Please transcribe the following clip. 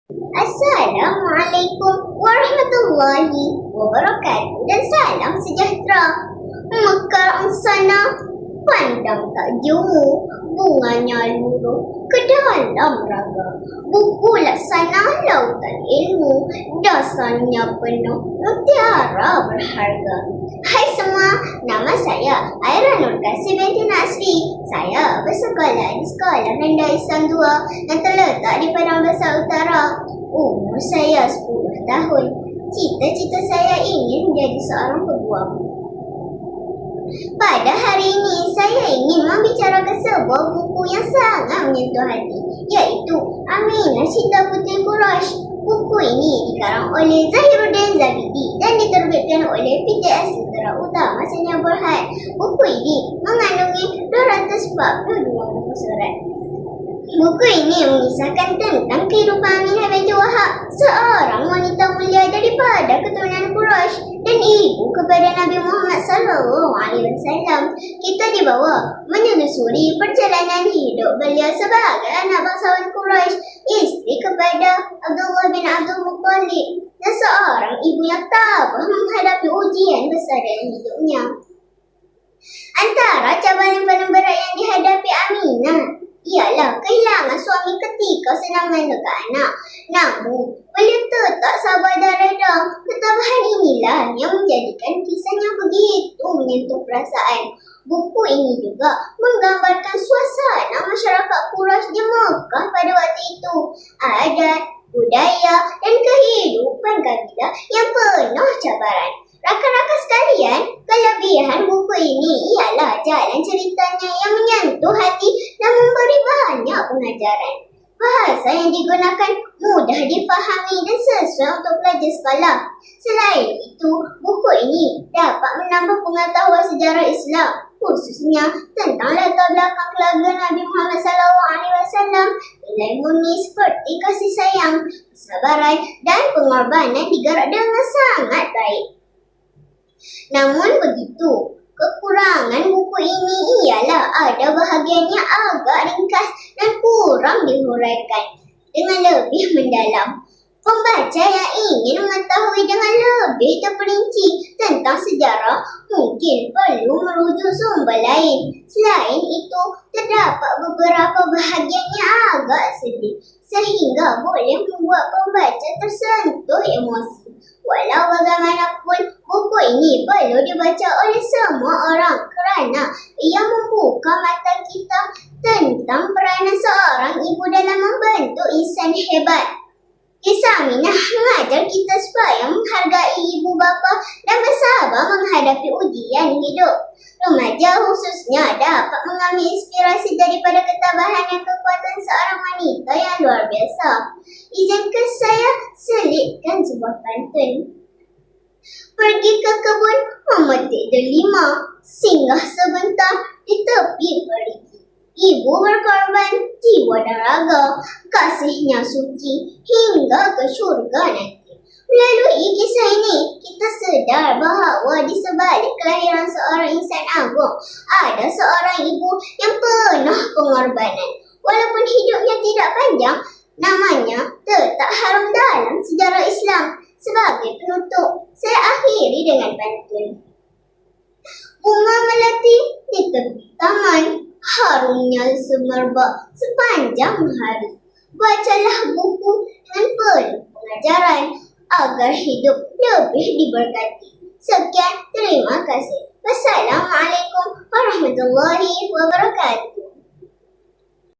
Assalamualaikum warahmatullahi wabarakatuh dan salam sejahtera. Mekar angsana, pandang tak jemu, bunganya luruh ke dalam raga. Buku laksana lautan ilmu, dasarnya penuh mutiara berharga. Hai semua, nama saya Aira Nur Kasih binti Nasri. Saya bersekolah di Sekolah Rendah Ihsan 2 yang terletak di Padang Besar Utara. Umur saya 10 tahun. Cita-cita saya ingin menjadi seorang peguam. Pada hari ini, saya ingin membicarakan sebuah buku yang sangat menyentuh hati, iaitu Aminah Cinta Puteri Quraisy. Buku ini dikarang oleh Zahiruddin Zabidi dan diterbitkan oleh PTS Sutera Utama Sdn Bhd. Buku ini mengandungi 242 buku surat. Buku ini mengisahkan tentang kehidupan Aminah binti Wahab, seorang wanita mulia daripada keturunan Quraisy dan ibu kepada Nabi Muhammad SAW. Kita dibawa menyusuri perjalanan hidup beliau sebagai anak bangsawan Quraisy, isteri kepada Abdullah bin Abdul Muttalib dan seorang ibu yang tabah menghadapi ujian besar dalam hidupnya. Antara cabaran paling berat yang dihadapi Aminah ialah kehilangan suami ketika sedang mengandung anak. Namun, beliau tetap sabar dan reda. Ketabahan inilah yang menjadikan kisahnya begitu menyentuh perasaan. Buku ini juga menggambarkan suasana masyarakat Quraisy di Mekah pada waktu itu. Adat, budaya dan kehidupan kabilah yang penuh cabaran. Rakan-rakan sekalian, kelebihan buku ini ialah jalan ceritanya yang menyentuh hati dan memberi banyak pengajaran. Bahasa yang digunakan mudah difahami dan sesuai untuk pelajar sekolah. Selain itu, buku ini dapat menambah pengetahuan sejarah Islam, khususnya tentang latar belakang keluarga Nabi Muhammad SAW. Nilai murni seperti kasih sayang, kesabaran dan pengorbanan digarap dengan sangat baik. Namun begitu, kekurangan buku ini ialah ada bahagian yang agak ringkas dan kurang dihuraikan dengan lebih mendalam. Pembaca yang ingin mengetahui dengan lebih terperinci tentang sejarah mungkin perlu merujuk sumber lain. Selain itu, terdapat beberapa bahagian yang agak sedih sehingga boleh membuat pembaca tersentuh emosi. Walau bagaimanapun, buku ini perlu dibaca oleh semua orang kerana ia membuka mata kita tentang peranan seorang ibu dalam membentuk insan hebat. Kisah Aminah mengajar kita supaya menghargai ibu bapa dan bersabar menghadapi ujian hidup. Remaja khususnya dapat mengambil inspirasi daripada ketabahan dan kekuatan seorang wanita yang luar biasa. Izinkan saya selitkan sebuah pantun. Pergi ke kebun memetik delima, singgah sebentar di tepi perigi. Ibu berkorban jiwa dan raga, kasihnya suci hingga ke syurga nanti. Melalui kisah ini, kita sedar bahawa di sebalik kelahiran seorang insan agung, ada seorang ibu yang penuh pengorbanan. Walaupun hidupnya tidak panjang, namanya tetap harum dalam sejarah Islam. Sebagai penutup, saya akhiri dengan pantun. Bunga melati di tepi taman, harumnya semerbak sepanjang hari. Bacalah buku dengan penuh pengajaran agar hidup lebih diberkati. Sekian, terima kasih. Wassalamualaikum warahmatullahi wabarakatuh.